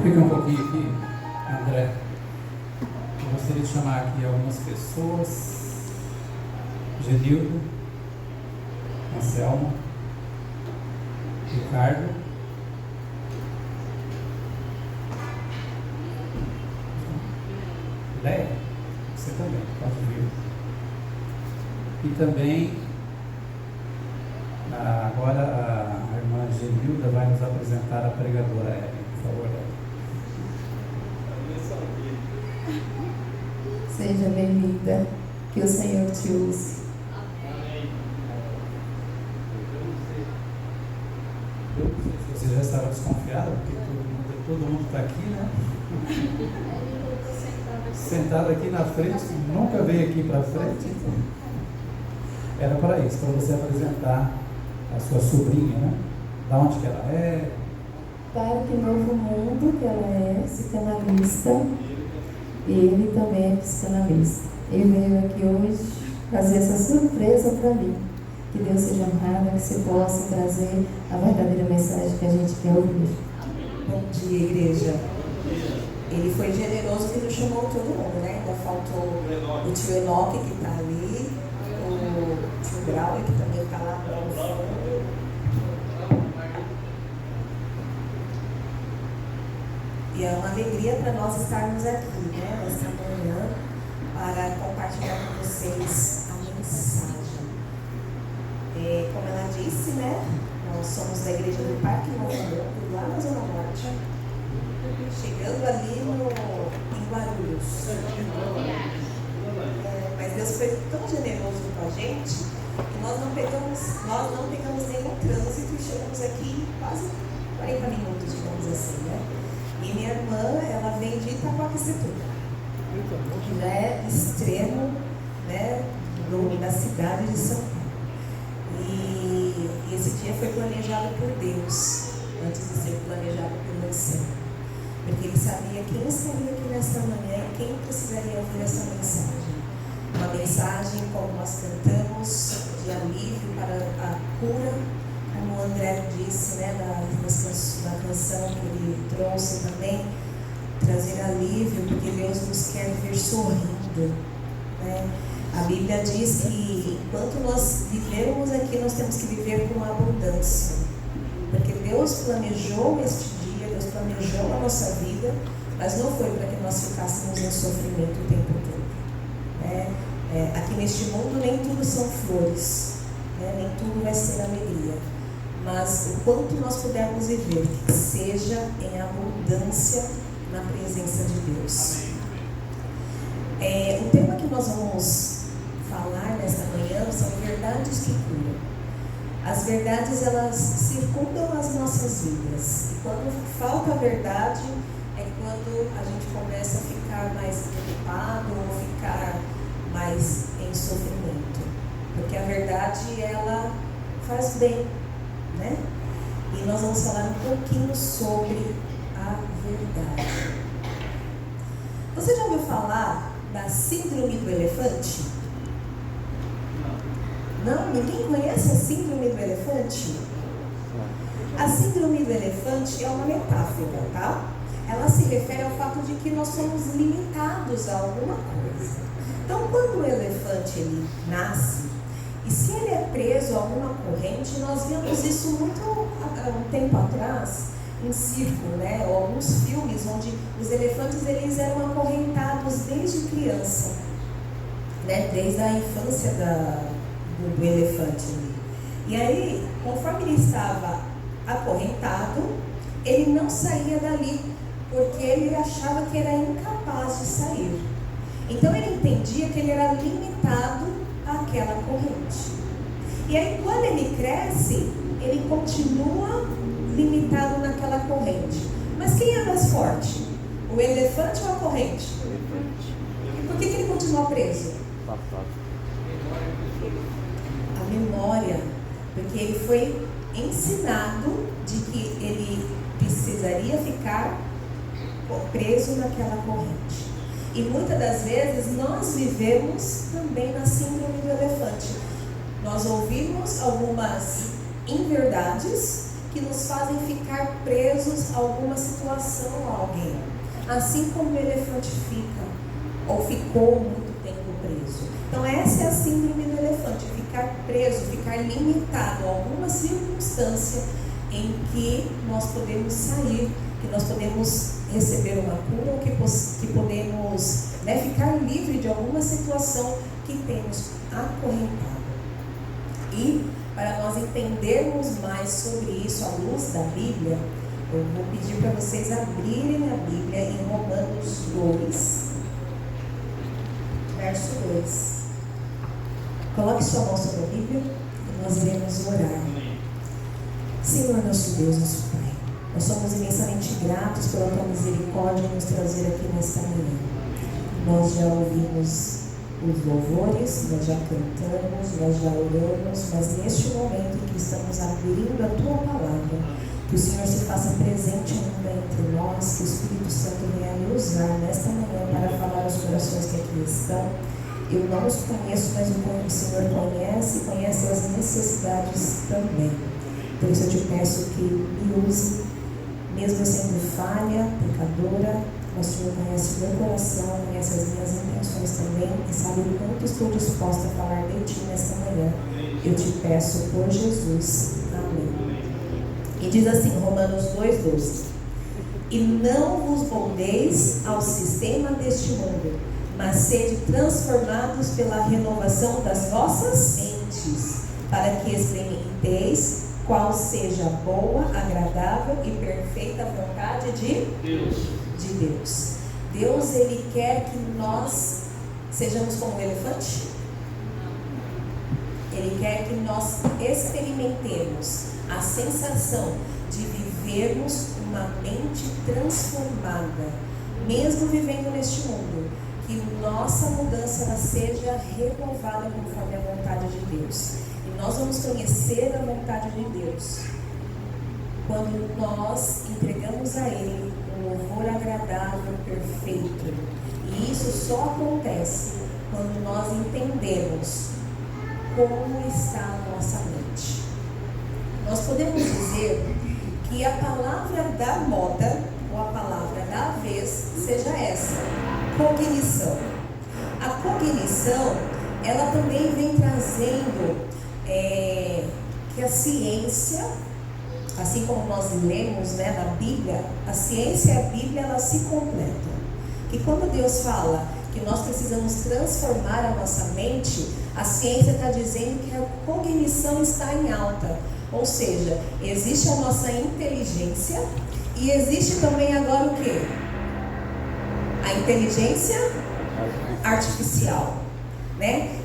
Fica um pouquinho aqui, André. Eu gostaria de chamar aqui algumas pessoas. Genildo, Anselmo, Ricardo, Léa, você também pode vir. E também, agora a irmã Genilda vai nos apresentar a pregadora Ellen. Por favor, Ellen. Seja bem-vinda, que o Senhor te use. Você já estava desconfiado, porque todo mundo está aqui, né? Sentado aqui na frente, nunca veio aqui para frente. Era para isso, para você apresentar a sua sobrinha, né? Da onde que ela é? Parque Novo Mundo, que ela é psicanalista. E ele também é psicanalista. Ele veio aqui hoje fazer essa surpresa para mim. Que Deus seja honrado, que você possa trazer a verdadeira mensagem que a gente quer ouvir. Bom dia, igreja. Ele foi generoso que ele chamou todo mundo, né? Ainda faltou o tio Enoque, que está ali, o tio Braulio, que também está lá no fundo. E é uma alegria para nós estarmos aqui, né? Nesta manhã, para compartilhar com vocês a mensagem. Como ela disse, né? Nós somos da igreja do Parque Novo Mundo, lá na Zona Norte, chegando ali em Guarulhos. Mas Deus foi tão generoso com a gente que nós não pegamos nenhum trânsito e chegamos aqui quase 40 minutos, digamos assim, né? E minha irmã, ela vem de Itaquaquecetuba, que já é extremo, né, da cidade de São Paulo. E esse dia foi planejado por Deus, antes de ser planejado por Moisés. Porque ele sabia quem estaria aqui nesta manhã e quem precisaria ouvir essa mensagem. Uma mensagem, como nós cantamos, de alívio para a cura, como o André disse, né, da canção que ele trouxe também, trazer alívio, porque Deus nos quer ver sorrindo, né? A Bíblia diz que enquanto nós vivemos aqui, nós temos que viver com abundância, porque Deus planejou este dia, Deus planejou a nossa vida, mas não foi para que nós ficássemos em sofrimento o tempo todo, né? Aqui neste mundo nem tudo são flores, né? Nem tudo vai ser alegria, mas o quanto nós pudermos viver, que seja em abundância na presença de Deus. O tema que nós vamos falar nesta manhã são verdades que curam. As verdades, elas circundam as nossas vidas. E quando falta a verdade, é quando a gente começa a ficar mais preocupado ou ficar mais em sofrimento. Porque a verdade, ela faz bem, né? E nós vamos falar um pouquinho sobre a verdade. Você já ouviu falar da síndrome do elefante? Não? Ninguém conhece a síndrome do elefante? A síndrome do elefante é uma metáfora, tá? Ela se refere ao fato de que nós somos limitados a alguma coisa. Então, quando o elefante ele nasce, e se ele é preso a alguma corrente, nós vimos isso muito há um tempo atrás, em circo, né? Ou alguns filmes onde os elefantes eles eram acorrentados desde criança, né? Desde a infância do elefante. E aí, conforme ele estava acorrentado, ele não saía dali, porque ele achava que era incapaz de sair. Então ele entendia que ele era limitado àquela corrente. E aí, quando ele cresce, ele continua limitado naquela corrente. Mas quem é mais forte? O elefante ou a corrente? E por que ele continua preso? A memória. Porque ele foi ensinado de que ele precisaria ficar preso naquela corrente. E muitas das vezes nós vivemos também na síndrome do elefante. Nós ouvimos algumas inverdades que nos fazem ficar presos a alguma situação, a alguém. Assim como o elefante fica, ou ficou muito tempo preso. Então essa é a síndrome do elefante, ficar preso, ficar limitado a alguma circunstância em que nós podemos sair, que nós podemos receber uma cura, ou que podemos ficar livre de alguma situação que temos acorrentado. E para nós entendermos mais sobre isso à luz da Bíblia, eu vou pedir para vocês abrirem a Bíblia em Romanos 2, verso 2. Coloque sua mão sobre a Bíblia e nós iremos orar. Senhor nosso Deus, nosso Pai, nós somos imensamente gratos pela tua misericórdia em nos trazer aqui nesta manhã. Nós já ouvimos os louvores, nós já cantamos, nós já oramos, mas neste momento em que estamos abrindo a tua palavra, que o Senhor se faça presente ainda entre nós, que o Espírito Santo venha me usar nesta manhã para falar aos corações que aqui estão. Eu não os conheço, mas o Senhor conhece as necessidades também. Por isso eu te peço que me use, mesmo sendo falha, pecadora, mas o Senhor conhece o meu coração, conhece as minhas intenções também e sabe o quanto estou disposta a falar de Ti nesta manhã. Eu te peço por Jesus. Amém. E diz assim, Romanos 2,12: E não vos moldeis ao sistema deste mundo, mas sede transformados pela renovação das vossas mentes, para que experimenteis qual seja a boa, agradável e perfeita vontade de Deus. Deus, Ele quer que nós sejamos como um elefante. Ele quer que nós experimentemos a sensação de vivermos uma mente transformada, mesmo vivendo neste mundo, que nossa mudança ela seja renovada conforme a vontade de Deus. E nós vamos conhecer a vontade de Deus quando nós entregamos a Ele um louvor agradável, perfeito. E isso só acontece quando nós entendemos como está a nossa mente. Nós podemos dizer que a palavra da moda, ou a palavra da vez, seja essa: cognição. A cognição, ela também vem trazendo que a ciência, assim como nós lemos na Bíblia, a ciência e a Bíblia, elas se completam. E quando Deus fala que nós precisamos transformar a nossa mente, a ciência está dizendo que a cognição está em alta. Ou seja, existe a nossa inteligência e existe também agora o quê? A inteligência artificial.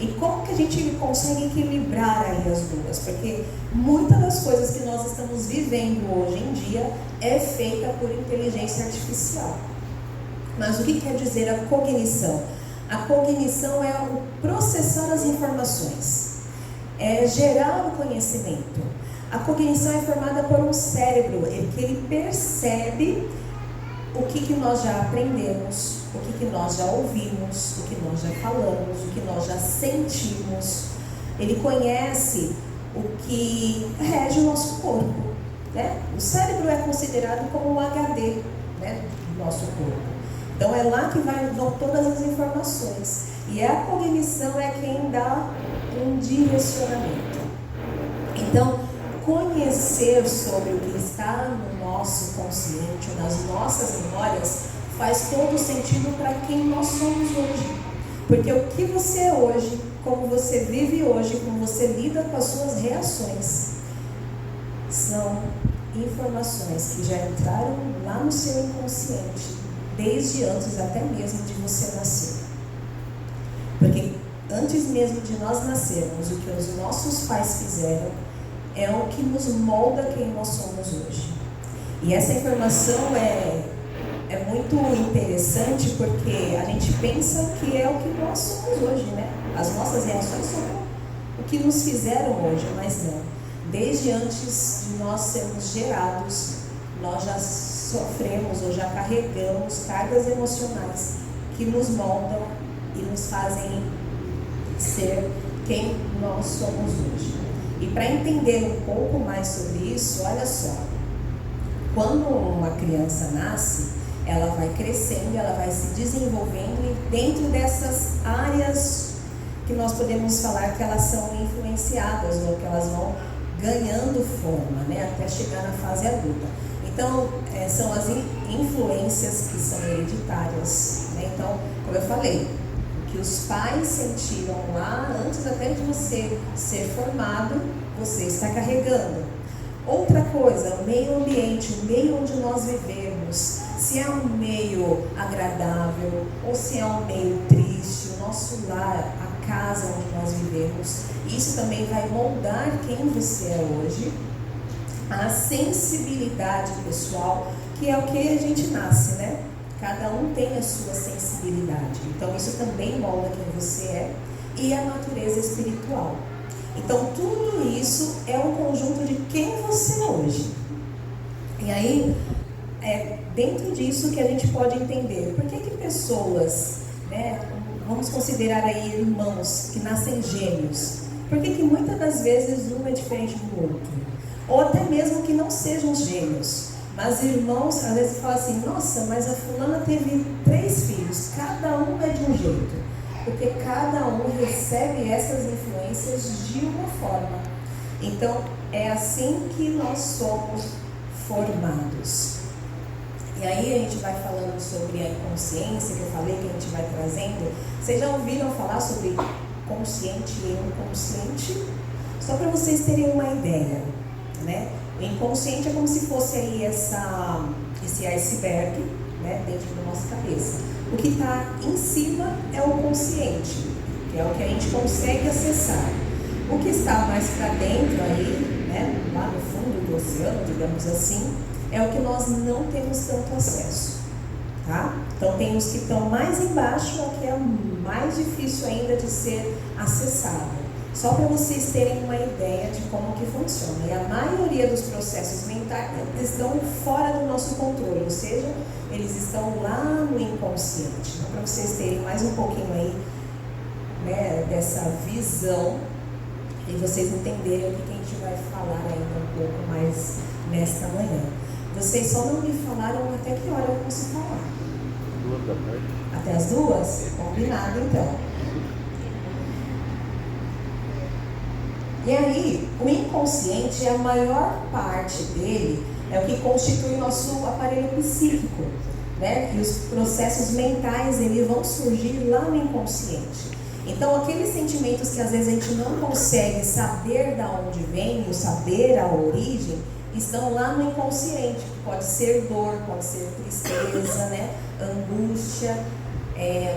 E como que a gente consegue equilibrar aí as duas? Porque muitas das coisas que nós estamos vivendo hoje em dia é feita por inteligência artificial. Mas o que quer dizer a cognição? A cognição é o processar as informações, é gerar o conhecimento. A cognição é formada por um cérebro, que ele percebe o que nós já aprendemos, o que nós já ouvimos, o que nós já falamos, o que nós já sentimos. Ele conhece o que rege o nosso corpo. O cérebro é considerado como um HD do nosso corpo. Então é lá que vão todas as informações. E a cognição é quem dá um direcionamento. Então, conhecer sobre o que está no nosso consciente, nas nossas memórias, faz todo sentido para quem nós somos hoje. Porque o que você é hoje, como você vive hoje, como você lida com as suas reações, são informações que já entraram lá no seu inconsciente, desde antes até mesmo de você nascer. Porque antes mesmo de nós nascermos, o que os nossos pais fizeram é o que nos molda quem nós somos hoje. E essa informação é muito interessante, porque a gente pensa que é o que nós somos hoje, As nossas reações são o que nos fizeram hoje, mas não. Desde antes de nós sermos gerados, nós já sofremos ou já carregamos cargas emocionais que nos moldam e nos fazem ser quem nós somos hoje. E para entender um pouco mais sobre isso, olha só, quando uma criança nasce, ela vai crescendo, ela vai se desenvolvendo e dentro dessas áreas que nós podemos falar que elas são influenciadas ou que elas vão ganhando forma, né, até chegar na fase adulta. Então, são as influências que são hereditárias, né? Então, como eu falei, o que os pais sentiram lá, antes até de você ser formado, você está carregando. Outra coisa, o meio ambiente, o meio onde nós vivemos, se é um meio agradável ou se é um meio triste, o nosso lar, a casa onde nós vivemos, isso também vai moldar quem você é hoje. A sensibilidade pessoal, que é o que a gente nasce, né? Cada um tem a sua sensibilidade, então isso também molda quem você é, e a natureza espiritual. Então tudo isso é um conjunto de quem você é hoje. E aí, dentro disso que a gente pode entender, por que pessoas, né, vamos considerar aí irmãos que nascem gêmeos, por que muitas das vezes um é diferente do outro? Ou até mesmo que não sejam gêmeos, mas irmãos, às vezes falam assim, nossa, mas a fulana teve 3 filhos, cada um é de um jeito, porque cada um recebe essas influências de uma forma. Então, é assim que nós somos formados. E aí a gente vai falando sobre a inconsciência, que eu falei que a gente vai trazendo. Vocês já ouviram falar sobre consciente e inconsciente? Só para vocês terem uma ideia, né? O inconsciente é como se fosse aí esse iceberg, né, dentro da nossa cabeça. O que está em cima é o consciente, que é o que a gente consegue acessar. O que está mais para dentro aí, né, lá no fundo do oceano, digamos assim, é o que nós não temos tanto acesso, tá? Então tem os que estão mais embaixo, o que é mais difícil ainda de ser acessado. Só para vocês terem uma ideia de como que funciona. E a maioria dos processos mentais estão fora do nosso controle, ou seja, eles estão lá no inconsciente. Então, para vocês terem mais um pouquinho aí, né, dessa visão e vocês entenderem o que a gente vai falar ainda um pouco mais nesta manhã. Vocês só não me falaram até que hora eu posso falar. 2 da tarde. Até as 2? Combinado, então. E aí, o inconsciente, a maior parte dele é o que constitui o nosso aparelho psíquico, né? Que os processos mentais, eles vão surgir lá no inconsciente. Então, aqueles sentimentos que às vezes a gente não consegue saber de onde vem, ou saber a origem, estão lá no inconsciente, que pode ser dor, pode ser tristeza, né? Angústia,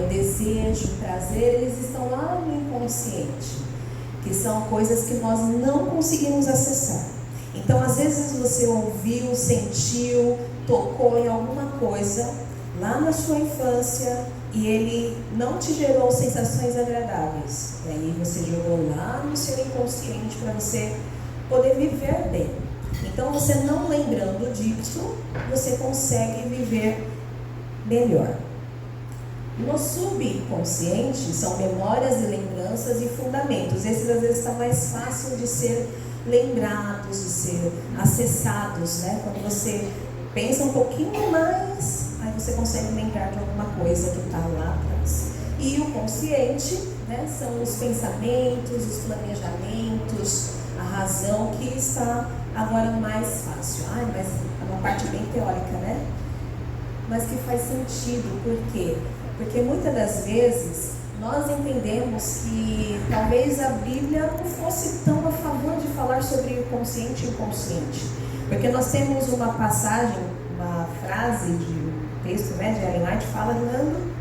o desejo, o prazer, eles estão lá no inconsciente, que são coisas que nós não conseguimos acessar. Então, às vezes você ouviu, sentiu, tocou em alguma coisa lá na sua infância e ele não te gerou sensações agradáveis. E aí você jogou lá no seu inconsciente para você poder viver bem. Então, você não lembrando disso, você consegue viver melhor. No subconsciente são memórias e lembranças e fundamentos. Esses às vezes está mais fácil de ser lembrados, de ser acessados, né? Quando você pensa um pouquinho mais, aí você consegue lembrar de alguma coisa que está lá atrás. E o consciente, né, são os pensamentos, os planejamentos, a razão, que está agora mais fácil. Mas é uma parte bem teórica, né? Mas que faz sentido, por quê? Porque muitas das vezes nós entendemos que talvez a Bíblia não fosse tão a favor de falar sobre o consciente e inconsciente. Porque nós temos uma passagem, uma frase de um texto, né, de Ellen White falando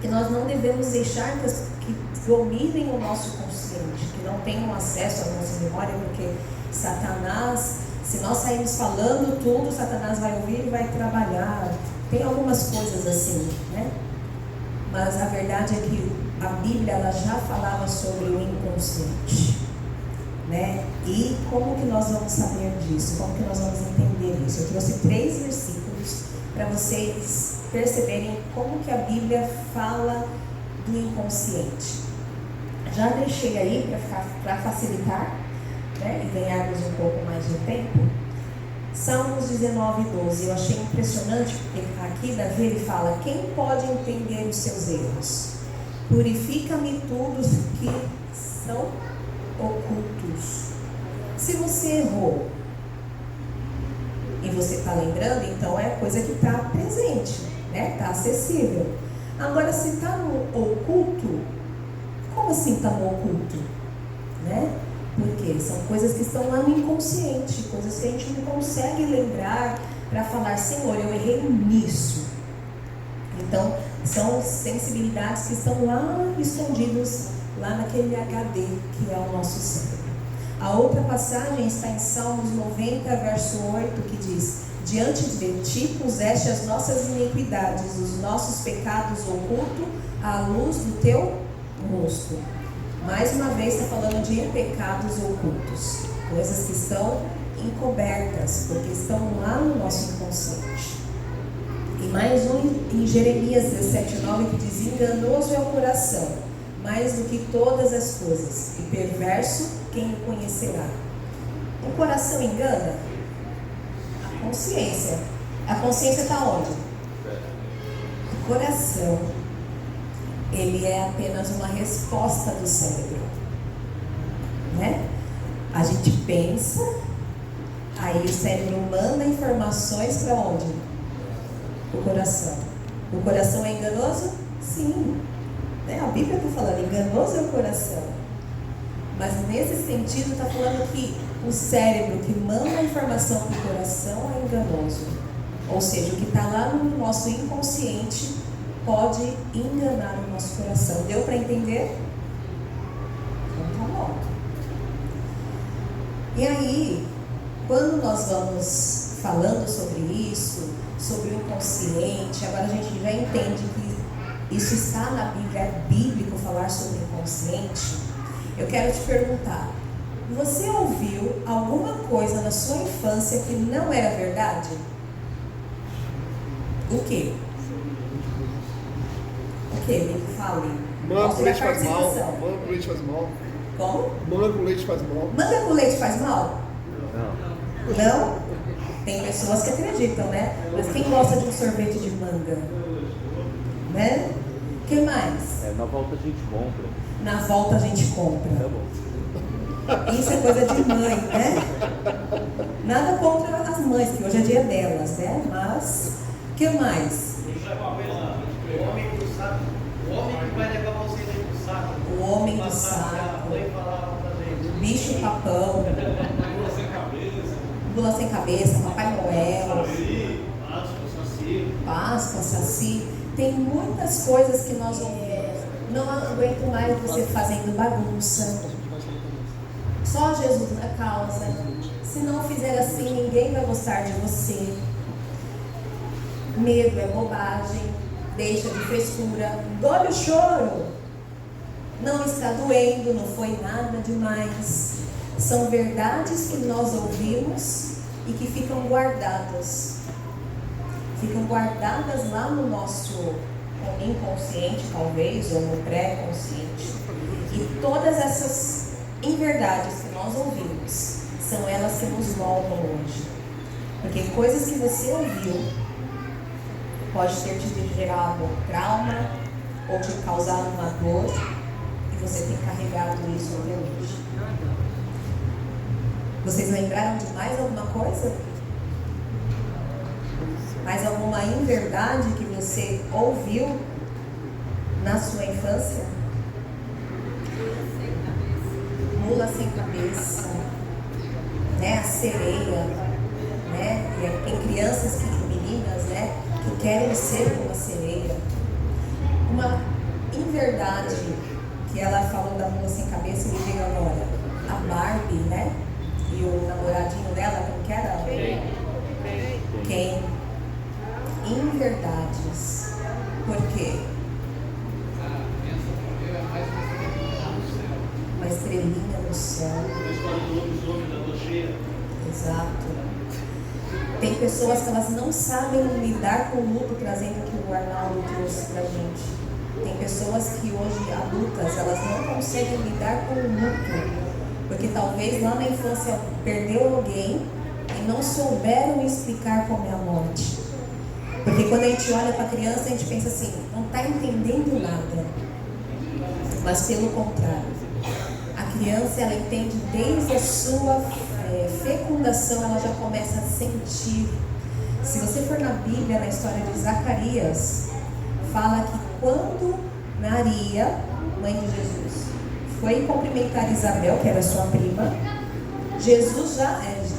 que nós não devemos deixar que dominem o nosso consciente, que não tenham acesso à nossa memória, porque Satanás, se nós sairmos falando tudo, Satanás vai ouvir e vai trabalhar. Tem algumas coisas assim, né? Mas a verdade é que a Bíblia ela já falava sobre o inconsciente, né? E como que nós vamos saber disso? Como que nós vamos entender isso? Eu trouxe 3 versículos para vocês perceberem como que a Bíblia fala do inconsciente. Já deixei aí para facilitar, né, e ganharmos um pouco mais de tempo, Salmos 19:12, eu achei impressionante, porque aqui Davi ele fala: quem pode entender os seus erros? Purifica-me todos que são ocultos. Se você errou e você está lembrando, então é coisa que está presente, né? Está acessível. Agora, se está no oculto, como assim está no oculto? Né? Porque são coisas que estão lá no inconsciente, coisas que a gente não consegue lembrar para falar: Senhor, eu errei nisso. Então, são sensibilidades que estão lá escondidas, lá naquele HD que é o nosso cérebro. A outra passagem está em Salmos 90, verso 8, que diz: diante de ti puseste as nossas iniquidades, os nossos pecados ocultos à luz do teu rosto. Mais uma vez está falando de pecados ocultos, coisas que estão encobertas, porque estão lá no nosso inconsciente. E mais um em Jeremias 17:9, que diz: enganoso é o coração, mais do que todas as coisas, e perverso quem o conhecerá. O coração engana? A consciência. A consciência está onde? O coração. Ele é apenas uma resposta do cérebro, né? A gente pensa, aí o cérebro manda informações para onde? O coração. O coração é enganoso? Sim, né? A Bíblia está falando, enganoso é o coração. Mas nesse sentido está falando que o cérebro que manda a informação para o coração é enganoso. Ou seja, o que está lá no nosso inconsciente pode enganar o nosso coração. Deu para entender? Então tá bom. E aí, quando nós vamos falando sobre isso, sobre o inconsciente, agora a gente já entende que isso está na Bíblia, é bíblico falar sobre o inconsciente. Eu quero te perguntar: você ouviu alguma coisa na sua infância que não era verdade? O quê? O que? Me fale. Manga com leite faz mal. Manga com leite faz mal. Como? Manga com leite faz mal. Manga com leite faz mal? Não. Não? Tem pessoas que acreditam, né? Mas quem gosta de um sorvete de manga? Né? O que mais? Na volta a gente compra. Na volta a gente Tá compra. bom. Isso é coisa de mãe, né? Nada contra as mães, que hoje é dia delas, né? Mas, o que mais? O homem do saco. O homem que vai levar você dentro do saco. O homem do A saco. mãe falava pra gente. Bicho papão. Mula sem cabeça. Mula sem cabeça, Papai Noel. Saci. Páscoa, Saci. Tem muitas coisas que nós ouvimos. Não aguento mais você fazendo bagunça. Só Jesus na causa. Se não fizer assim, ninguém vai gostar de você. Medo é bobagem. Deixa de frescura. Engole o choro. Não está doendo, não foi nada demais. São verdades que nós ouvimos e que ficam guardadas. Ficam guardadas lá no nosso inconsciente, talvez, ou no pré-consciente. E todas essas inverdades que nós ouvimos são elas que nos moldam hoje. Porque coisas que você ouviu pode ter te gerado um trauma ou te causado uma dor e você tem carregado isso até hoje. Vocês lembraram de mais alguma coisa? Mais alguma inverdade que você ouviu na sua infância? Mula sem cabeça, né? A sereia, né? E tem crianças meninas, né? Que querem ser como a sereia. Uma inverdade que ela falou da mula sem cabeça, me veio agora. A Barbie, né? E o namoradinho dela, como que era? Quem? Inverdades. Por quê? Uma estrelinha no céu. Exato. Tem pessoas que elas não sabem lidar com o luto, trazendo o que o Arnaldo trouxe pra gente. Tem pessoas que hoje, adultas, elas não conseguem lidar com o luto, Porque talvez lá na infância perdeu alguém e não souberam explicar como é a morte. Porque quando a gente olha para a criança, a gente pensa assim, não está entendendo nada. Mas pelo contrário, a criança ela entende desde a sua fecundação, ela já começa a sentir. Se você for na Bíblia, na história de Zacarias, fala que quando Maria, mãe de Jesus, foi cumprimentar Isabel, que era sua prima,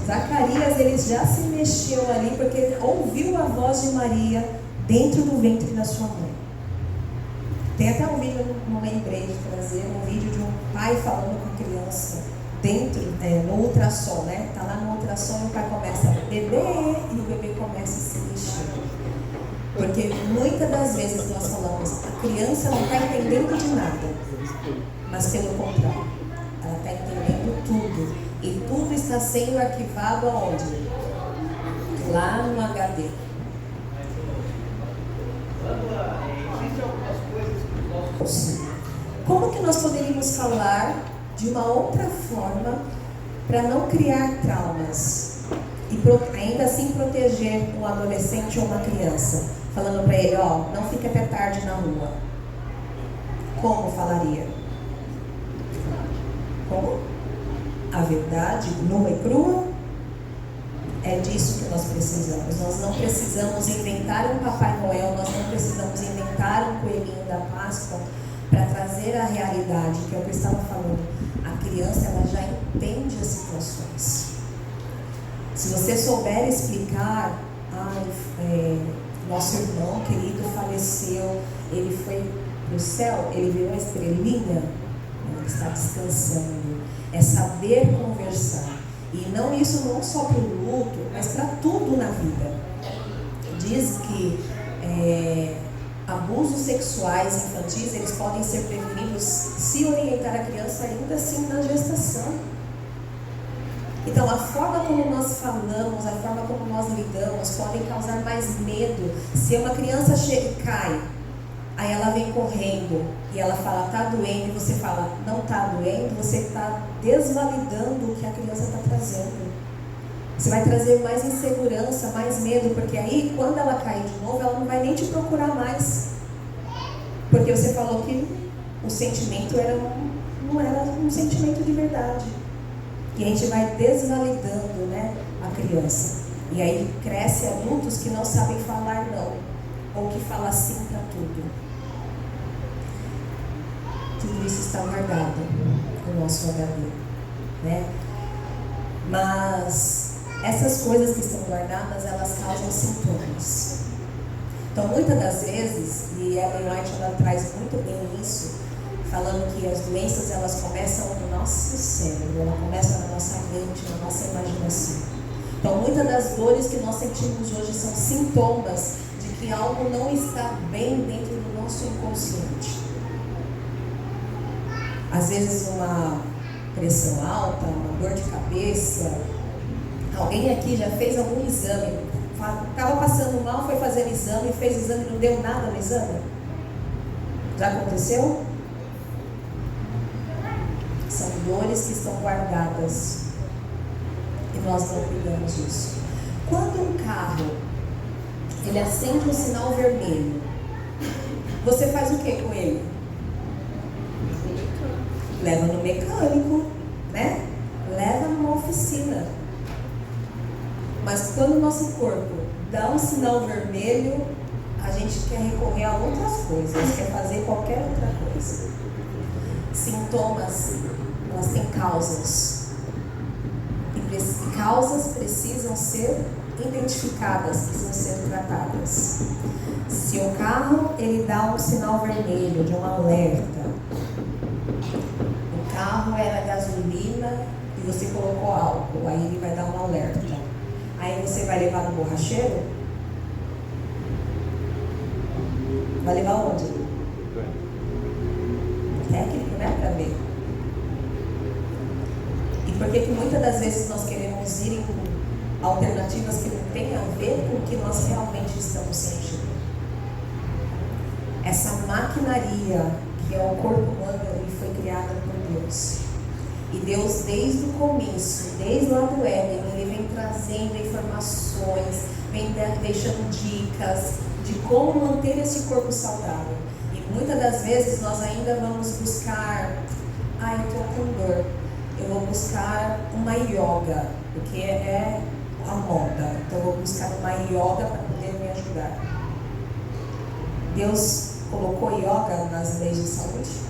Zacarias ele já se mexeu ali, porque ele ouviu a voz de Maria dentro do ventre da sua mãe. Tem até um vídeo, não lembrei de trazer, um vídeo de um pai falando com a criança dentro, no ultrassom, né? Tá lá no ultrassom e o pai começa a beber e o bebê começa a se mexer. Porque muitas das vezes nós falamos, a criança não está entendendo de nada, mas pelo contrário, ela está entendendo tudo. E tudo está sendo arquivado aonde? Lá no HD. Existem algumas coisas que nós... Como que nós poderíamos falar de uma outra forma para não criar traumas e ainda assim proteger um adolescente ou uma criança? Falando para ele, ó, não fique até tarde na rua. Como falaria? Como? A verdade nua e crua? É disso que nós precisamos. Nós não precisamos inventar um Papai Noel, nós não precisamos inventar um coelhinho da Páscoa para trazer a realidade, que é o que eu estava falando. A criança, ela já entende as situações. Se você souber explicar, nosso irmão querido faleceu, ele foi para o céu, ele viu a estrelinha, ele está descansando. É saber conversar. E não isso não só para o luto, mas para tudo na vida. Diz que abusos sexuais infantis, eles podem ser prevenidos se orientar a criança ainda assim na gestação. Então a forma como nós falamos, a forma como nós lidamos, podem causar mais medo. Se uma criança chega e cai, aí ela vem correndo e ela fala, tá doendo, e você fala, não tá doendo, você está desvalidando o que a criança está trazendo. Você vai trazer mais insegurança, mais medo, porque aí quando ela cair de novo, ela não vai nem te procurar mais. Porque você falou que o sentimento não era um sentimento de verdade. E a gente vai desvalidando, né, a criança. E aí cresce adultos que não sabem falar não, ou que falam sim para tudo. Tudo isso está guardado no nosso HD, né? Mas essas coisas que estão guardadas, elas causam sintomas. Então, muitas das vezes, e a Ellen White ela traz muito bem isso, falando que as doenças elas começam no nosso cérebro, ela começa na nossa mente, na nossa imaginação. Então, muitas das dores que nós sentimos hoje são sintomas de que algo não está bem dentro do nosso inconsciente. Às vezes uma pressão alta, uma dor de cabeça. Alguém aqui já fez algum exame? Estava passando mal, foi fazer exame, fez exame e não deu nada no exame? Já aconteceu? São dores que estão guardadas e nós não cuidamos disso. Quando um carro ele acende um sinal vermelho, você faz o que com ele? Leva no mecânico, né? Leva numa oficina. Mas quando o nosso corpo dá um sinal vermelho, a gente quer recorrer a outras coisas, quer fazer qualquer outra coisa. Sintomas, elas têm causas. E causas precisam ser identificadas, precisam ser tratadas. Se o carro ele dá um sinal vermelho de um alerta, o carro era gasolina e você colocou álcool, aí ele vai dar um alerta. Aí você vai levar no borracheiro? Vai levar onde? Técnico, né? Para ver. E por que muitas das vezes nós queremos ir em alternativas que não têm a ver com o que nós realmente estamos sentindo? Essa maquinaria que é o corpo humano, ele foi criada por Deus. E Deus, desde o começo, desde lá do Éden, Ele vem trazendo informações, vem deixando dicas de como manter esse corpo saudável. E muitas das vezes nós ainda vamos buscar, eu estou com dor, eu vou buscar uma yoga, porque é a moda, então eu vou buscar uma yoga para poder me ajudar. Deus colocou yoga nas leis de saúde?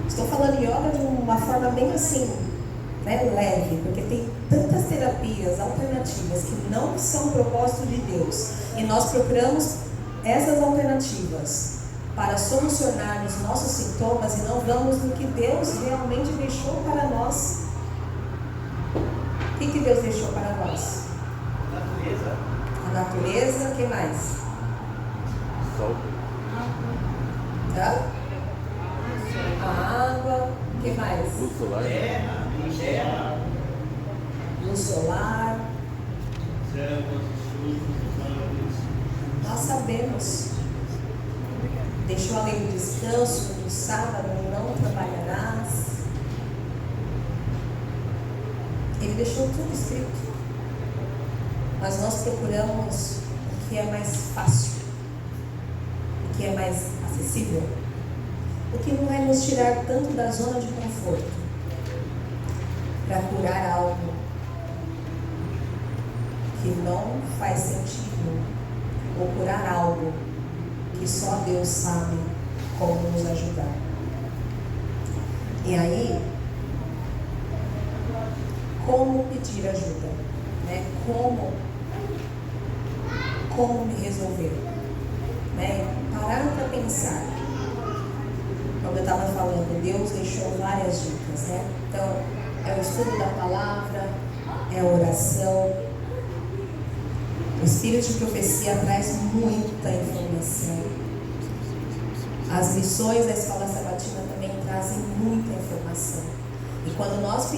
Estou falando yoga de uma forma bem assim, né, leve, porque tem tantas terapias alternativas que não são propósito de Deus. E nós procuramos essas alternativas para solucionar os nossos sintomas e não vamos no que Deus realmente deixou para nós. O que Deus deixou para nós? Natureza. A natureza, o que mais? Sol. A água, o que mais? Luz solar. Terra. Luz solar. Nós sabemos. Deixou a lei do descanso, no sábado não trabalharás. Ele deixou tudo escrito. Mas nós procuramos o que é mais fácil, o que é mais acessível, o que não vai nos tirar tanto da zona de conforto para curar algo que não faz sentido, ou curar algo que só Deus sabe como nos ajudar. E aí, como pedir ajuda, né? Como me resolver, né? Parar para pensar. Como eu estava falando, Deus deixou várias dicas, né? Então, é o estudo da palavra, é a oração. O Espírito de Profecia traz muita informação. As lições da Escola Sabatina também trazem muita informação. E quando nós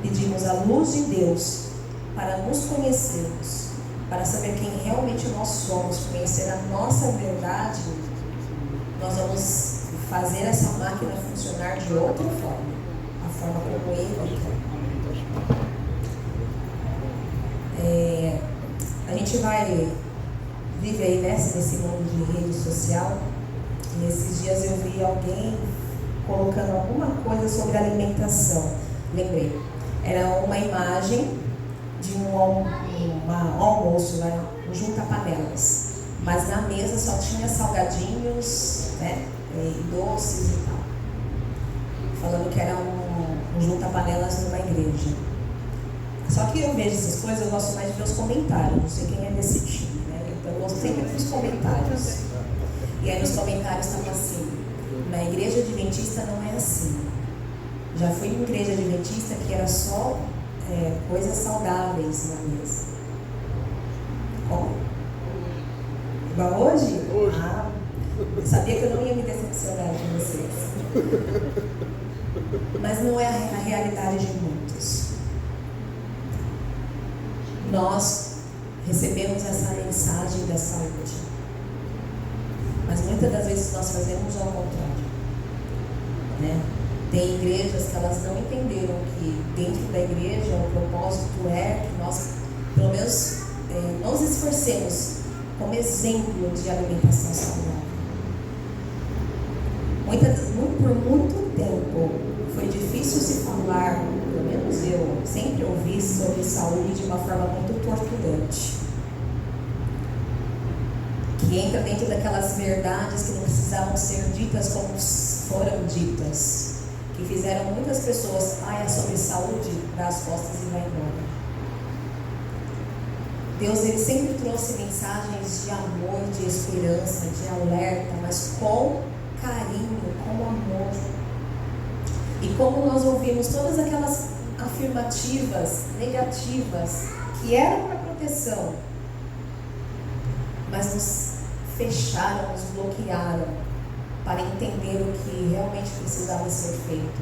pedimos a luz de Deus para nos conhecermos, para saber quem realmente nós somos, conhecer a nossa verdade, nós vamos fazer essa máquina funcionar de outra forma, a forma como Ele quer. A gente vive aí nesse mundo de rede social, e esses dias eu vi alguém colocando alguma coisa sobre alimentação. Lembrei, era uma imagem de um almoço, né? Um junta-panelas, mas na mesa só tinha salgadinhos, né? E doces e tal, falando que era um junta-panelas numa igreja. Só que eu vejo essas coisas, eu gosto mais de ver os comentários, não sei quem é desse time, né? Então eu gosto sempre dos comentários. E aí nos comentários estava assim: na igreja adventista não é assim. Já fui em igreja adventista que era só coisas saudáveis na mesa. Como? Igual hoje? Hoje. Eu sabia que eu não ia me decepcionar com vocês. Mas não é a realidade de muitos. Nós recebemos essa mensagem da saúde, mas muitas das vezes nós fazemos ao contrário, né? Tem igrejas que elas não entenderam que dentro da igreja o propósito é que nós, pelo menos, nos esforcemos como exemplo de alimentação saudável. Por muito tempo foi difícil se falar, pelo menos eu sempre ouvi sobre saúde de uma forma muito torturante, que entra dentro daquelas verdades que não precisavam ser ditas como foram ditas, que fizeram muitas pessoas, é sobre saúde, dar as costas e vai embora. Deus, Ele sempre trouxe mensagens de amor, de esperança, de alerta, mas com carinho, com amor. E como nós ouvimos todas aquelas afirmativas negativas que eram para proteção, mas nos fecharam, nos bloquearam para entender o que realmente precisava ser feito.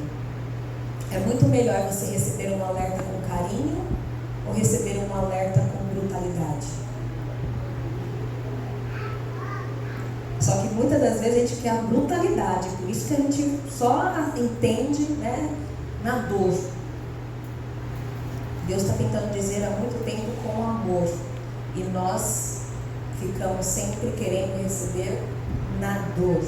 É muito melhor você receber um alerta com carinho ou receber um alerta com brutalidade. Só que muitas das vezes a gente quer a brutalidade, por isso que a gente só entende, né, na dor. Deus está tentando dizer há muito tempo com amor, e nós ficamos sempre querendo receber na dor.